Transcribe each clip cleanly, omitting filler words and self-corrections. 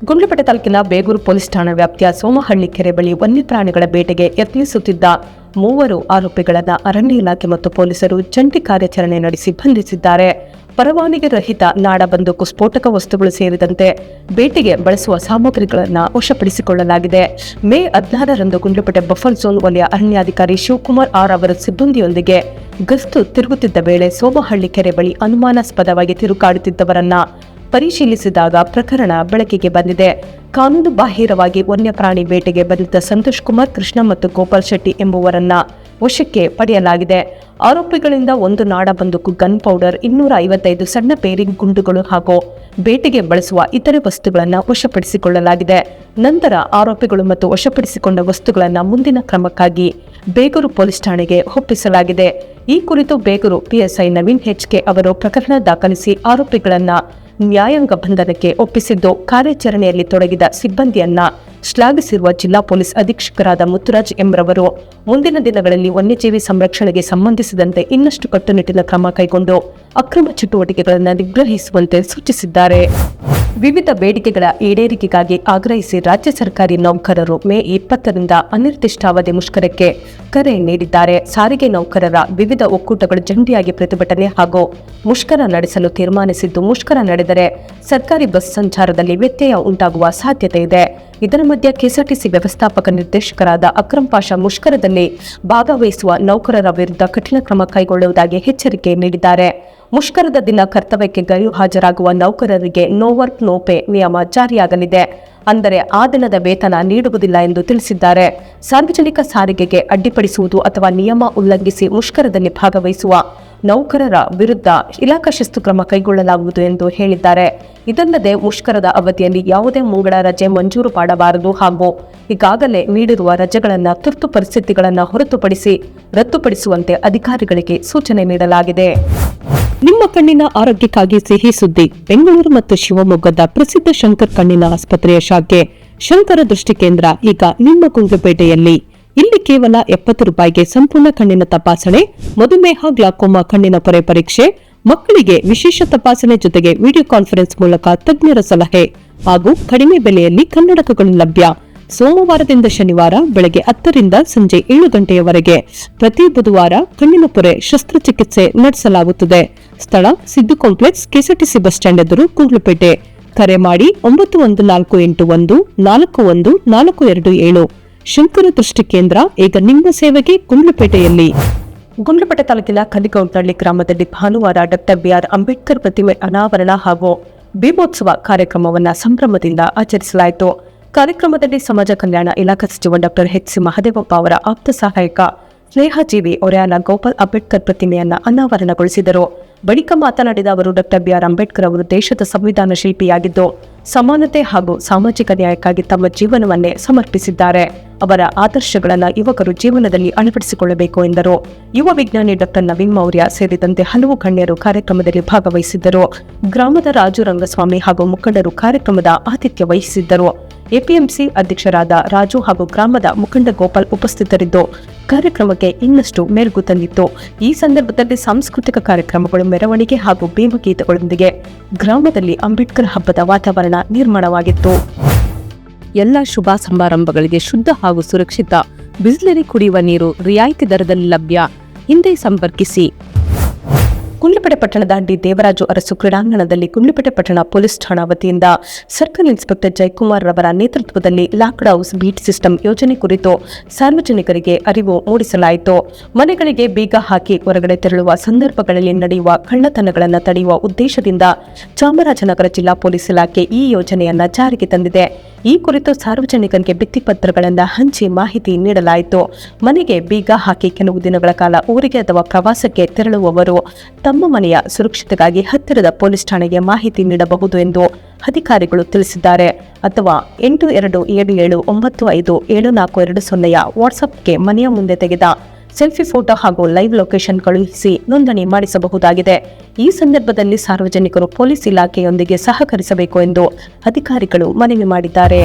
ಗುಂಡ್ಲುಪೇಟೆ ತಾಲೂಕಿನ ಬೇಗೂರು ಪೊಲೀಸ್ ಠಾಣಾ ವ್ಯಾಪ್ತಿಯ ಸೋಮಹಳ್ಳಿ ಕೆರೆ ಬಳಿ ವನ್ಯಪ್ರಾಣಿಗಳ ಬೇಟೆಗೆ ಯತ್ನಿಸುತ್ತಿದ್ದ 3 ಆರೋಪಿಗಳನ್ನು ಅರಣ್ಯ ಇಲಾಖೆ ಮತ್ತು ಪೊಲೀಸರು ಜಂಟಿ ಕಾರ್ಯಾಚರಣೆ ನಡೆಸಿ ಬಂಧಿಸಿದ್ದಾರೆ. ಪರವಾನಗಿ ರಹಿತ ನಾಡ ಬಂದೂಕು, ಸ್ಫೋಟಕ ವಸ್ತುಗಳು ಸೇರಿದಂತೆ ಬೇಟೆಗೆ ಬಳಸುವ ಸಾಮಗ್ರಿಗಳನ್ನು ವಶಪಡಿಸಿಕೊಳ್ಳಲಾಗಿದೆ. ಮೇ 16ರಂದು ಗುಂಡ್ಲುಪೇಟೆ ಬಫರ್ ಝೋನ್ ವಲಯ ಅರಣ್ಯಾಧಿಕಾರಿ ಶಿವಕುಮಾರ್ ಆರ್ ಅವರ ಸಿಬ್ಬಂದಿಯೊಂದಿಗೆ ಗಸ್ತು ತಿರುಗುತ್ತಿದ್ದ ವೇಳೆ ಸೋಮಹಳ್ಳಿ ಕೆರೆ ಬಳಿ ಅನುಮಾನಾಸ್ಪದವಾಗಿ ತಿರುಗಾಡುತ್ತಿದ್ದವರನ್ನ ಪರಿಶೀಲಿಸಿದಾಗ ಪ್ರಕರಣ ಬೆಳಕಿಗೆ ಬಂದಿದೆ. ಕಾನೂನು ಬಾಹಿರವಾಗಿ ವನ್ಯಪ್ರಾಣಿ ಬೇಟೆಗೆ ಬಂದಿದ್ದ ಸಂತೋಷ್ ಕುಮಾರ್, ಕೃಷ್ಣ ಮತ್ತು ಗೋಪಾಲ್ ಶೆಟ್ಟಿ ಎಂಬುವರನ್ನ ವಶಕ್ಕೆ ಪಡೆಯಲಾಗಿದೆ. ಆರೋಪಿಗಳಿಂದ 1 ನಾಡ ಬಂದೂಕು, ಗನ್ ಪೌಡರ್, 255 ಸಣ್ಣ ಬೇರಿಂಗ್ ಗುಂಡುಗಳು ಹಾಗೂ ಬೇಟೆಗೆ ಬಳಸುವ ಇತರೆ ವಸ್ತುಗಳನ್ನು ವಶಪಡಿಸಿಕೊಳ್ಳಲಾಗಿದೆ. ನಂತರ ಆರೋಪಿಗಳು ಮತ್ತು ವಶಪಡಿಸಿಕೊಂಡ ವಸ್ತುಗಳನ್ನು ಮುಂದಿನ ಕ್ರಮಕ್ಕಾಗಿ ಬೇಗೂರು ಪೊಲೀಸ್ ಠಾಣೆಗೆ ಒಪ್ಪಿಸಲಾಗಿದೆ. ಈ ಕುರಿತು ಬೇಗೂರು ಪಿಎಸ್ಐ ನವೀನ್ HK ಅವರು ಪ್ರಕರಣ ದಾಖಲಿಸಿ ಆರೋಪಿಗಳನ್ನು ನ್ಯಾಯಾಂಗ ಬಂಧನಕ್ಕೆ ಒಪ್ಪಿಸಿದ್ದು, ಕಾರ್ಯಾಚರಣೆಯಲ್ಲಿ ತೊಡಗಿದ ಸಿಬ್ಬಂದಿಯನ್ನ ಶ್ಲಾಘಿಸಿರುವ ಜಿಲ್ಲಾ ಪೊಲೀಸ್ ಅಧೀಕ್ಷಕರಾದ ಮುತ್ತುರಾಜ್ ಎಂರವರು ಮುಂದಿನ ದಿನಗಳಲ್ಲಿ ವನ್ಯಜೀವಿ ಸಂರಕ್ಷಣೆಗೆ ಸಂಬಂಧಿಸಿದಂತೆ ಇನ್ನಷ್ಟು ಕಟ್ಟುನಿಟ್ಟಿನ ಕ್ರಮ ಕೈಗೊಂಡು ಅಕ್ರಮ ಚಟುವಟಿಕೆಗಳನ್ನು ನಿಗ್ರಹಿಸುವಂತೆ ಸೂಚಿಸಿದ್ದಾರೆ. ವಿವಿಧ ಬೇಡಿಕೆಗಳ ಈಡೇರಿಕೆಗಾಗಿ ಆಗ್ರಹಿಸಿ ರಾಜ್ಯ ಸರ್ಕಾರಿ ನೌಕರರು ಮೇ 20ರಿಂದ ಅನಿರ್ದಿಷ್ಟಾವಧಿ ಮುಷ್ಕರಕ್ಕೆ ಕರೆ ನೀಡಿದ್ದಾರೆ. ಸಾರಿಗೆ ನೌಕರರ ವಿವಿಧ ಒಕ್ಕೂಟಗಳು ಜಂಟಿಯಾಗಿ ಪ್ರತಿಭಟನೆ ಹಾಗೂ ಮುಷ್ಕರ ನಡೆಸಲು ತೀರ್ಮಾನಿಸಿದ್ದು, ಮುಷ್ಕರ ನಡೆದರೆ ಸರ್ಕಾರಿ ಬಸ್ ಸಂಚಾರದಲ್ಲಿ ವ್ಯತ್ಯಯ ಉಂಟಾಗುವ ಸಾಧ್ಯತೆ ಇದೆ. ಇದರ ಮಧ್ಯೆ ಕೆಎಸ್ಆರ್ಟಿಸಿ ವ್ಯವಸ್ಥಾಪಕ ನಿರ್ದೇಶಕರಾದ ಅಕ್ರಮ್ ಪಾಷಾ ಮುಷ್ಕರದಲ್ಲಿ ಭಾಗವಹಿಸುವ ನೌಕರರ ವಿರುದ್ಧ ಕಠಿಣ ಕ್ರಮ ಕೈಗೊಳ್ಳುವುದಾಗಿ ಎಚ್ಚರಿಕೆ ನೀಡಿದ್ದಾರೆ. ಮುಷ್ಕರದ ದಿನ ಕರ್ತವ್ಯಕ್ಕೆ ಗೈರು ಹಾಜರಾಗುವ ನೌಕರರಿಗೆ ನೋ ವರ್ಕ್ ನೋ ಪೇ ನಿಯಮ ಜಾರಿಯಾಗಲಿದೆ. ಅಂದರೆ ಆ ದಿನದ ವೇತನ ನೀಡುವುದಿಲ್ಲ ಎಂದು ತಿಳಿಸಿದ್ದಾರೆ. ಸಾರ್ವಜನಿಕ ಸಾರಿಗೆಗೆ ಅಡ್ಡಿಪಡಿಸುವುದು ಅಥವಾ ನಿಯಮ ಉಲ್ಲಂಘಿಸಿ ಮುಷ್ಕರದಲ್ಲಿ ಭಾಗವಹಿಸುವ ನೌಕರರ ವಿರುದ್ಧ ಇಲಾಖಾ ಶಿಸ್ತು ಕ್ರಮ ಕೈಗೊಳ್ಳಲಾಗುವುದು ಎಂದು ಹೇಳಿದ್ದಾರೆ. ಇದಲ್ಲದೆ ಮುಷ್ಕರದ ಅವಧಿಯಲ್ಲಿ ಯಾವುದೇ ಮುಂಗಡ ರಜೆ ಮಂಜೂರು ಮಾಡಬಾರದು ಹಾಗೂ ಈಗಾಗಲೇ ನೀಡಿರುವ ರಜೆಗಳನ್ನು ತುರ್ತು ಪರಿಸ್ಥಿತಿಗಳನ್ನು ಹೊರತುಪಡಿಸಿ ರದ್ದುಪಡಿಸುವಂತೆ ಅಧಿಕಾರಿಗಳಿಗೆ ಸೂಚನೆ ನೀಡಲಾಗಿದೆ. ನಿಮ್ಮ ಕಣ್ಣಿನ ಆರೋಗ್ಯಕ್ಕಾಗಿ ಸಿಹಿ ಸುದ್ದಿ. ಬೆಂಗಳೂರು ಮತ್ತು ಶಿವಮೊಗ್ಗದ ಪ್ರಸಿದ್ಧ ಶಂಕರ್ ಕಣ್ಣಿನ ಆಸ್ಪತ್ರೆಯ ಶಾಖೆ ಶಂಕರ ದೃಷ್ಟಿ ಕೇಂದ್ರ ಈಗ ನಿಮ್ಮ ಗುಂಡ್ಲುಪೇಟೆಯಲ್ಲಿ. ಇಲ್ಲಿ ಕೇವಲ 70 ರೂಪಾಯಿಗೆ ಸಂಪೂರ್ಣ ಕಣ್ಣಿನ ತಪಾಸಣೆ, ಮಧುಮೇಹ, ಗ್ಲಾಕೋಮಾ ಕಣ್ಣಿನ ಪೊರೆ ಪರೀಕ್ಷೆ, ಮಕ್ಕಳಿಗೆ ವಿಶೇಷ ತಪಾಸಣೆ ಜೊತೆಗೆ ವಿಡಿಯೋ ಕಾನ್ಫರೆನ್ಸ್ ಮೂಲಕ ತಜ್ಞರ ಸಲಹೆ ಹಾಗೂ ಕಡಿಮೆ ಬೆಲೆಯಲ್ಲಿ ಕನ್ನಡಕಗಳು ಲಭ್ಯ. ಸೋಮವಾರದಿಂದ ಶನಿವಾರ ಬೆಳಗ್ಗೆ 10ರಿಂದ ಸಂಜೆ 7 ಗಂಟೆಯವರೆಗೆ. ಪ್ರತಿ ಬುಧವಾರ ಕಣ್ಣಿನ ಪೊರೆ ಶಸ್ತ್ರಚಿಕಿತ್ಸೆ ನಡೆಸಲಾಗುತ್ತದೆ. ಸ್ಥಳ Siddu complex, KSRTC bus stand ಎದುರು, ಗುಂಡ್ಲುಪೇಟೆ. ಕರೆ ಮಾಡಿ 9148141427. ಶಂಕರ ದೃಷ್ಟಿ ಕೇಂದ್ರ ಈಗ ನಿಮ್ಮ ಸೇವೆಗೆ ಗುಂಡ್ಲುಪೇಟೆಯಲ್ಲಿ. ಗುಂಡ್ಲುಪೇಟೆ ತಾಲೂಕಿನ ಕಲಿಗೌಡನಹಳ್ಳಿ ಗ್ರಾಮದಲ್ಲಿ ಭಾನುವಾರ ಡಾಕ್ಟರ್ BR ಅಂಬೇಡ್ಕರ್ ಪ್ರತಿಮೆ ಅನಾವರಣ ಹಾಗೂ ದೀಪೋತ್ಸವ ಕಾರ್ಯಕ್ರಮವನ್ನು ಸಂಭ್ರಮದಿಂದ ಆಚರಿಸಲಾಯಿತು. ಕಾರ್ಯಕ್ರಮದಲ್ಲಿ ಸಮಾಜ ಕಲ್ಯಾಣ ಇಲಾಖಾ ಸಚಿವ ಡಾಕ್ಟರ್ HC ಮಹದೇವಪ್ಪ ಅವರ ಆಪ್ತ ಸಹಾಯಕ ಸ್ನೇಹಜೀವಿ ಒರ್ಯಾಲ ಗೋಪಾಲ್ ಅಂಬೇಡ್ಕರ್ ಪ್ರತಿಮೆಯನ್ನು ಅನಾವರಣಗೊಳಿಸಿದರು. ಬಳಿಕ ಮಾತನಾಡಿದ ಅವರು, ಡಾಕ್ಟರ್ BR ಅಂಬೇಡ್ಕರ್ ಅವರು ದೇಶದ ಸಂವಿಧಾನ ಶಿಲ್ಪಿಯಾಗಿದ್ದು ಸಮಾನತೆ ಹಾಗೂ ಸಾಮಾಜಿಕ ನ್ಯಾಯಕ್ಕಾಗಿ ತಮ್ಮ ಜೀವನವನ್ನೇ ಸಮರ್ಪಿಸಿದ್ದಾರೆ. ಅವರ ಆದರ್ಶಗಳನ್ನು ಯುವಕರು ಜೀವನದಲ್ಲಿ ಅಳವಡಿಸಿಕೊಳ್ಳಬೇಕು ಎಂದರು. ಯುವ ವಿಜ್ಞಾನಿ ಡಾಕ್ಟರ್ ನವೀನ್ ಮೌರ್ಯ ಸೇರಿದಂತೆ ಹಲವು ಗಣ್ಯರು ಕಾರ್ಯಕ್ರಮದಲ್ಲಿ ಭಾಗವಹಿಸಿದ್ದರು. ಗ್ರಾಮದ ರಾಜು ರಂಗಸ್ವಾಮಿ ಹಾಗೂ ಮುಖಂಡರು ಕಾರ್ಯಕ್ರಮದ ಆತಿಥ್ಯ ವಹಿಸಿದ್ದರು. ಎಪಿಎಂಸಿ ಅಧ್ಯಕ್ಷರಾದ ರಾಜು ಹಾಗೂ ಗ್ರಾಮದ ಮುಖಂಡ ಗೋಪಾಲ್ ಉಪಸ್ಥಿತರಿದ್ದು ಕಾರ್ಯಕ್ರಮಕ್ಕೆ ಇನ್ನಷ್ಟು ಮೆರುಗು ತಂದಿತ್ತು. ಈ ಸಂದರ್ಭದಲ್ಲಿ ಸಾಂಸ್ಕೃತಿಕ ಕಾರ್ಯಕ್ರಮಗಳು, ಮೆರವಣಿಗೆ ಹಾಗೂ ಭೀಮಗೀತೆಗಳೊಂದಿಗೆ ಗ್ರಾಮದಲ್ಲಿ ಅಂಬೇಡ್ಕರ್ ಹಬ್ಬದ ವಾತಾವರಣ ನಿರ್ಮಾಣವಾಗಿತ್ತು. ಎಲ್ಲ ಶುಭ ಸಮಾರಂಭಗಳಿಗೆ ಶುದ್ಧ ಹಾಗೂ ಸುರಕ್ಷಿತ ಬಿಸ್ಲರಿ ಕುಡಿಯುವ ನೀರು ರಿಯಾಯಿತಿ ದರದಲ್ಲಿ ಲಭ್ಯ. ಹಿಂದೆ ಸಂಪರ್ಕಿಸಿ. ಗುಂಡ್ಲುಪೇಟೆ ಪಟ್ಟಣದ ಡಿ ದೇವರಾಜು ಅರಸು ಕ್ರೀಡಾಂಗಣದಲ್ಲಿ ಗುಂಡ್ಲುಪೇಟೆ ಪಟ್ಟಣ ಪೊಲೀಸ್ ಠಾಣಾ ವತಿಯಿಂದ ಸರ್ಕಲ್ ಇನ್ಸ್ಪೆಕ್ಟರ್ ಜಯಕುಮಾರ್ ರವರ ನೇತೃತ್ವದಲ್ಲಿ ಲಾಕ್ಡ್ ಹೌಸ್ ಬೀಟ್ ಸಿಸ್ಟಮ್ ಯೋಜನೆ ಕುರಿತು ಸಾರ್ವಜನಿಕರಿಗೆ ಅರಿವು ಮೂಡಿಸಲಾಯಿತು. ಮನೆಗಳಿಗೆ ಬೀಗ ಹಾಕಿ ಹೊರಗಡೆ ತೆರಳುವ ಸಂದರ್ಭಗಳಲ್ಲಿ ನಡೆಯುವ ಕಳ್ಳತನಗಳನ್ನು ತಡೆಯುವ ಉದ್ದೇಶದಿಂದ ಚಾಮರಾಜನಗರ ಜಿಲ್ಲಾ ಪೊಲೀಸ್ ಇಲಾಖೆ ಈ ಯೋಜನೆಯನ್ನು ಜಾರಿಗೆ ತಂದಿದೆ. ಈ ಕುರಿತು ಸಾರ್ವಜನಿಕರಿಗೆ ಭಿತ್ತಿಪತ್ರಗಳನ್ನು ಹಂಚಿ ಮಾಹಿತಿ ನೀಡಲಾಯಿತು. ಮನೆಗೆ ಬೀಗ ಹಾಕಿ ಕೆಲವು ದಿನಗಳ ಕಾಲ ಊರಿಗೆ ಅಥವಾ ಪ್ರವಾಸಕ್ಕೆ ತೆರಳುವವರು ತಮ್ಮ ಮನೆಯ ಸುರಕ್ಷತೆಗಾಗಿ ಹತ್ತಿರದ ಪೊಲೀಸ್ ಠಾಣೆಗೆ ಮಾಹಿತಿ ನೀಡಬಹುದು ಎಂದು ಅಧಿಕಾರಿಗಳು ತಿಳಿಸಿದ್ದಾರೆ. ಅಥವಾ 8277957420 ವಾಟ್ಸ್ಆಪ್ಗೆ ಮನೆಯ ಮುಂದೆ ತೆಗೆದ ಸೆಲ್ಫಿ ಫೋಟೋ ಹಾಗೂ ಲೈವ್ ಲೊಕೇಶನ್ ಕಳುಹಿಸಿ ನೋಂದಣಿ ಮಾಡಿಸಬಹುದಾಗಿದೆ. ಈ ಸಂದರ್ಭದಲ್ಲಿ ಸಾರ್ವಜನಿಕರು ಪೊಲೀಸ್ ಇಲಾಖೆಯೊಂದಿಗೆ ಸಹಕರಿಸಬೇಕು ಎಂದು ಅಧಿಕಾರಿಗಳು ಮನವಿ ಮಾಡಿದ್ದಾರೆ.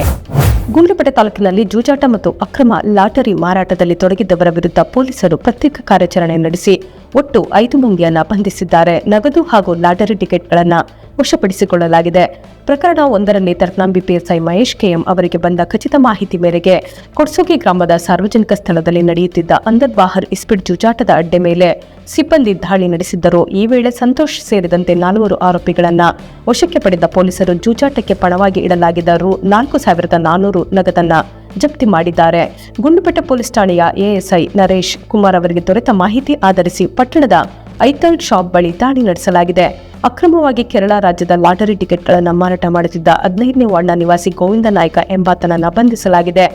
ಗುಂಡ್ಲುಪೇಟೆ ತಾಲೂಕಿನಲ್ಲಿ ಜೂಜಾಟ ಮತ್ತು ಅಕ್ರಮ ಲಾಟರಿ ಮಾರಾಟದಲ್ಲಿ ತೊಡಗಿದ್ದವರ ವಿರುದ್ಧ ಪೊಲೀಸರು ಪ್ರತ್ಯೇಕ ಕಾರ್ಯಾಚರಣೆ ನಡೆಸಿ ಒಟ್ಟು 5 ಮಂದಿಯನ್ನು ಬಂಧಿಸಿದ್ದಾರೆ. ನಗದು ಹಾಗೂ ಲಾಟರಿ ಟಿಕೆಟ್ಗಳನ್ನು ವಶಪಡಿಸಿಕೊಳ್ಳಲಾಗಿದೆ. ಪ್ರಕರಣ ಒಂದರಲ್ಲಿ ತರ್ನಾಂಬಿ ಪಿಎಸ್ಐ ಮಹೇಶ್ ಕೆಎಂ ಅವರಿಗೆ ಬಂದ ಖಚಿತ ಮಾಹಿತಿ ಮೇರೆಗೆ ಕೊಡ್ಸೋಗಿ ಗ್ರಾಮದ ಸಾರ್ವಜನಿಕ ಸ್ಥಳದಲ್ಲಿ ನಡೆಯುತ್ತಿದ್ದ ಅಂದರ್ ಬಾಹರ್ ಇಸ್ಪಿಟ್ ಜೂಜಾಟದ ಅಡ್ಡೆ ಮೇಲೆ ಸಿಬ್ಬಂದಿ ದಾಳಿ ನಡೆಸಿದ್ದರು. ಈ ವೇಳೆ ಸಂತೋಷ್ ಸೇರಿದಂತೆ 4 ಆರೋಪಿಗಳನ್ನ ವಶಕ್ಕೆ ಪಡೆದ ಪೊಲೀಸರು ಜೂಜಾಟಕ್ಕೆ ಪಣವಾಗಿ ಇಡಲಾಗಿದ್ದ ರು 4,400 ನಗದನ್ನ ಜಪ್ತಿ ಮಾಡಿದ್ದಾರೆ. ಗುಂಡ್ಲುಪೇಟೆ ಪೊಲೀಸ್ ಠಾಣೆಯ ಎಎಸ್ಐ ನರೇಶ್ ಕುಮಾರ್ ಅವರಿಗೆ ದೊರೆತ ಮಾಹಿತಿ ಆಧರಿಸಿ ಪಟ್ಟಣದ ಐತಳ್ ಶಾಪ್ ಬಳಿ ದಾಳಿ ನಡೆಸಲಾಗಿದೆ. ಅಕ್ರಮವಾಗಿ ಕೇರಳ ರಾಜ್ಯದ ಲಾಟರಿ ಟಿಕೆಟ್ಗಳನ್ನು ಮಾರಾಟ ಮಾಡುತ್ತಿದ್ದ 15ನೇ ವಾರ್ಡ್ನ ನಿವಾಸಿ ಗೋವಿಂದ ನಾಯ್ಕ ಎಂಬಾತನನ್ನ ಬಂಧಿಸಲಾಗಿದೆ.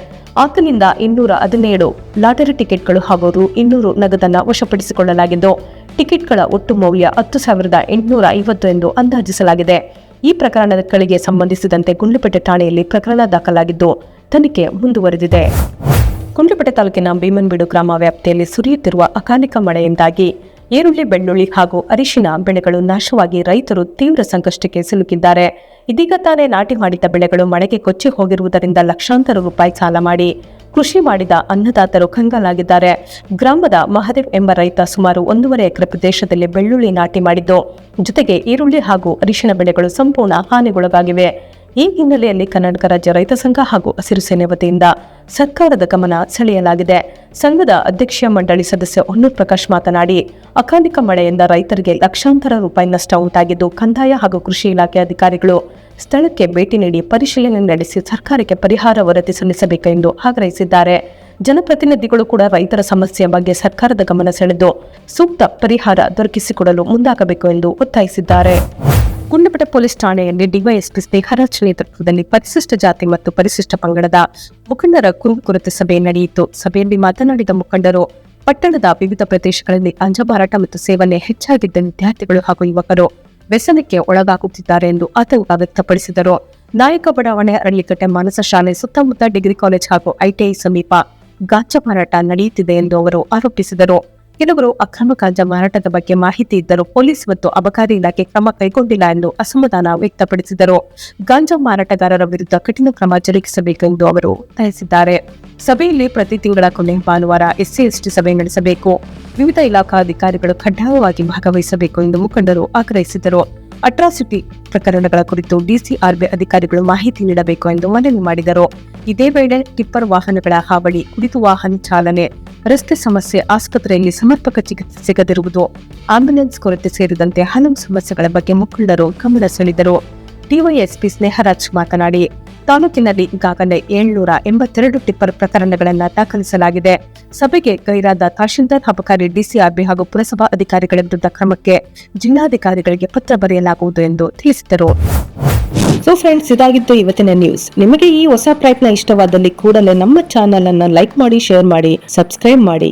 ಆತನಿಂದ 217 ಲಾಟರಿ ಟಿಕೆಟ್ಗಳು ಹಾಗೂ ರು 200 ನಗದನ್ನು ವಶಪಡಿಸಿಕೊಳ್ಳಲಾಗಿದ್ದು, ಟಿಕೆಟ್ಗಳ ಒಟ್ಟು ಮೌಲ್ಯ 10,850 ಎಂದು ಅಂದಾಜಿಸಲಾಗಿದೆ. ಈ ಪ್ರಕರಣಗಳಿಗೆ ಸಂಬಂಧಿಸಿದಂತೆ ಗುಂಡ್ಲುಪೇಟೆ ಠಾಣೆಯಲ್ಲಿ ಪ್ರಕರಣ ದಾಖಲಾಗಿದ್ದು, ತನಿಖೆ ಮುಂದುವರೆದಿದೆ. ಗುಂಡ್ಲುಪೇಟೆ ತಾಲೂಕಿನ ಭೀಮನ್ಬೀಡು ಗ್ರಾಮ ವ್ಯಾಪ್ತಿಯಲ್ಲಿ ಸುರಿಯುತ್ತಿರುವ ಅಕಾಲಿಕ ಮಳೆಯಿಂದಾಗಿ ಈರುಳ್ಳಿ, ಬೆಳ್ಳುಳ್ಳಿ ಹಾಗೂ ಅರಿಶಿನ ಬೆಳೆಗಳು ನಾಶವಾಗಿ ರೈತರು ತೀವ್ರ ಸಂಕಷ್ಟಕ್ಕೆ ಸಿಲುಕಿದ್ದಾರೆ. ಇದೀಗ ತಾನೇ ನಾಟಿ ಮಾಡಿದ ಬೆಳೆಗಳು ಮಳೆಗೆ ಕೊಚ್ಚಿ ಹೋಗಿರುವುದರಿಂದ ಲಕ್ಷಾಂತರ ರೂಪಾಯಿ ಸಾಲ ಮಾಡಿ ಕೃಷಿ ಮಾಡಿದ ಅನ್ನದಾತರು ಕಂಗಾಲಾಗಿದ್ದಾರೆ. ಗ್ರಾಮದ ಮಹದೇವ್ ಎಂಬ ರೈತ ಸುಮಾರು 1.5 ಎಕರೆ ಪ್ರದೇಶದಲ್ಲಿ ಬೆಳ್ಳುಳ್ಳಿ ನಾಟಿ ಮಾಡಿದ್ದು, ಜೊತೆಗೆ ಈರುಳ್ಳಿ ಹಾಗೂ ಅರಿಶಿನ ಬೆಳೆಗಳು ಸಂಪೂರ್ಣ ಹಾನಿಗೊಳಗಾಗಿವೆ. ಈ ಹಿನ್ನೆಲೆಯಲ್ಲಿ ಕರ್ನಾಟಕ ರಾಜ್ಯ ರೈತ ಸಂಘ ಹಾಗೂ ಹಸಿರು ಸೇನೆ ವತಿಯಿಂದ ಸರ್ಕಾರದ ಗಮನ ಸೆಳೆಯಲಾಗಿದೆ. ಸಂಘದ ಅಧ್ಯಕ್ಷೀಯ ಮಂಡಳಿ ಸದಸ್ಯ ಹೊನ್ನೂರ್ ಪ್ರಕಾಶ್ ಮಾತನಾಡಿ, ಅಕಾಲಿಕ ಮಳೆಯಿಂದ ರೈತರಿಗೆ ಲಕ್ಷಾಂತರ ರೂಪಾಯಿ ನಷ್ಟ ಉಂಟಾಗಿದ್ದು, ಕಂದಾಯ ಹಾಗೂ ಕೃಷಿ ಇಲಾಖೆ ಅಧಿಕಾರಿಗಳು ಸ್ಥಳಕ್ಕೆ ಭೇಟಿ ನೀಡಿ ಪರಿಶೀಲನೆ ನಡೆಸಿ ಸರ್ಕಾರಕ್ಕೆ ಪರಿಹಾರ ವರದಿ ಸಲ್ಲಿಸಬೇಕು ಎಂದು ಆಗ್ರಹಿಸಿದ್ದಾರೆ. ಜನಪ್ರತಿನಿಧಿಗಳು ಕೂಡ ರೈತರ ಸಮಸ್ಯೆಯ ಬಗ್ಗೆ ಸರ್ಕಾರದ ಗಮನ ಸೆಳೆದು ಸೂಕ್ತ ಪರಿಹಾರ ದೊರಕಿಸಿಕೊಡಲು ಮುಂದಾಗಬೇಕು ಎಂದು ಒತ್ತಾಯಿಸಿದ್ದಾರೆ. ಗುಂಡ್ಲುಪೇಟೆ ಪೊಲೀಸ್ ಠಾಣೆಯಲ್ಲಿ ಡಿವೈಎಸ್ಪಿ ಸ್ನೇಹರಾಜ್ ನೇತೃತ್ವದಲ್ಲಿ ಪರಿಶಿಷ್ಟ ಜಾತಿ ಮತ್ತು ಪರಿಶಿಷ್ಟ ಪಂಗಡದ ಮುಖಂಡರ ಕುರಿತು ಸಭೆ ನಡೆಯಿತು. ಸಭೆಯಲ್ಲಿ ಮಾತನಾಡಿದ ಮುಖಂಡರು, ಪಟ್ಟಣದ ವಿವಿಧ ಪ್ರದೇಶಗಳಲ್ಲಿ ಗಾಂಜಾ ಮಾರಾಟ ಮತ್ತು ಸೇವನೆ ಹೆಚ್ಚಾಗಿದ್ದ ವಿದ್ಯಾರ್ಥಿಗಳು ಹಾಗೂ ಯುವಕರು ವ್ಯಸನಕ್ಕೆ ಒಳಗಾಗುತ್ತಿದ್ದಾರೆ ಎಂದು ಆತಂಕ ವ್ಯಕ್ತಪಡಿಸಿದರು. ನಾಯಕ ಬಡಾವಣೆ, ಅರಳಿಕಟ್ಟೆ, ಮಾನಸ ಶಾಲೆ ಸುತ್ತಮುತ್ತ ಡಿಗ್ರಿ ಕಾಲೇಜ್ ಹಾಗೂ ಐಟಿಐ ಸಮೀಪ ಗಾಂಜಾ ಮಾರಾಟ ನಡೆಯುತ್ತಿದೆ ಎಂದು ಅವರು ಆರೋಪಿಸಿದರು. ಕೆಲವರು ಅಕ್ರಮ ಗಾಂಜಾ ಮಾರಾಟದ ಬಗ್ಗೆ ಮಾಹಿತಿ ಇದ್ದರೂ ಪೊಲೀಸ್ ಮತ್ತು ಅಬಕಾರಿ ಇಲಾಖೆ ಕ್ರಮ ಕೈಗೊಂಡಿಲ್ಲ ಎಂದು ಅಸಮಾಧಾನ ವ್ಯಕ್ತಪಡಿಸಿದರು. ಗಾಂಜಾ ಮಾರಾಟಗಾರರ ವಿರುದ್ಧ ಕಠಿಣ ಕ್ರಮ ಜರುಗಿಸಬೇಕು ಎಂದು ಅವರು ಒತ್ತಾಯಿಸಿದ್ದಾರೆ. ಸಭೆಯಲ್ಲಿ ಪ್ರತಿ ತಿಂಗಳ ಕೊನೆ ಭಾನುವಾರ ಎಸ್ಸಿ/ಎಸ್ಟಿ ಸಭೆ ನಡೆಸಬೇಕು. ವಿವಿಧ ಇಲಾಖಾ ಅಧಿಕಾರಿಗಳು ಕಡ್ಡಾಯವಾಗಿ ಭಾಗವಹಿಸಬೇಕು ಎಂದು ಮುಖಂಡರು ಆಗ್ರಹಿಸಿದರು. ಅಟ್ರಾಸಿಟಿ ಪ್ರಕರಣಗಳ ಕುರಿತು ಡಿಸಿಆರ್ಬಿ ಅಧಿಕಾರಿಗಳು ಮಾಹಿತಿ ನೀಡಬೇಕು ಎಂದು ಮನವಿ ಮಾಡಿದರು. ಇದೇ ವೇಳೆ ಟಿಪ್ಪರ್ ವಾಹನಗಳ ಹಾವಳಿ, ಕುಡಿದು ವಾಹನ ಚಾಲನೆ, ರಸ್ತೆ ಸಮಸ್ಯೆ, ಆಸ್ಪತ್ರೆಯಲ್ಲಿ ಸಮರ್ಪಕ ಚಿಕಿತ್ಸೆ ಸಿಗದಿರುವುದು, ಆಂಬ್ಯುಲೆನ್ಸ್ ಕೊರತೆ ಸೇರಿದಂತೆ ಹಲವು ಸಮಸ್ಯೆಗಳ ಬಗ್ಗೆ ಮುಖಂಡರು ಗಮನ ಸೆಳೆದರು. ಡಿವೈಎಸ್ಪಿ ಸ್ನೇಹರಾಜ್ ಮಾತನಾಡಿ, ತಾಲೂಕಿನಲ್ಲಿ ಈಗಾಗಲೇ 782 ಟಿಪ್ಪರ್ ಪ್ರಕರಣಗಳನ್ನು ದಾಖಲಿಸಲಾಗಿದೆ. ಸಭೆಗೆ ಗೈರಾದ ತಹಶೀಲ್ದಾರ್, ಅಬಕಾರಿ, ಡಿಸಿಆರ್ಬಿ ಹಾಗೂ ಪುರಸಭಾ ಅಧಿಕಾರಿಗಳ ವಿರುದ್ಧ ಕ್ರಮಕ್ಕೆ ಜಿಲ್ಲಾಧಿಕಾರಿಗಳಿಗೆ ಪತ್ರ ಬರೆಯಲಾಗುವುದು ಎಂದು ತಿಳಿಸಿದರು. ಸೊ ಫ್ರೆಂಡ್ಸ್, ಇದಾಗಿತ್ತು ಇವತ್ತಿನ ನ್ಯೂಸ್. ನಿಮಗೆ ಈ ಹೊಸ ಪ್ರಯತ್ನ ಇಷ್ಟವಾದಲ್ಲಿ ಕೂಡಲೇ ನಮ್ಮ ಚಾನೆಲ್ ಅನ್ನು ಲೈಕ್ ಮಾಡಿ, ಶೇರ್ ಮಾಡಿ, ಸಬ್ಸ್ಕ್ರೈಬ್ ಮಾಡಿ.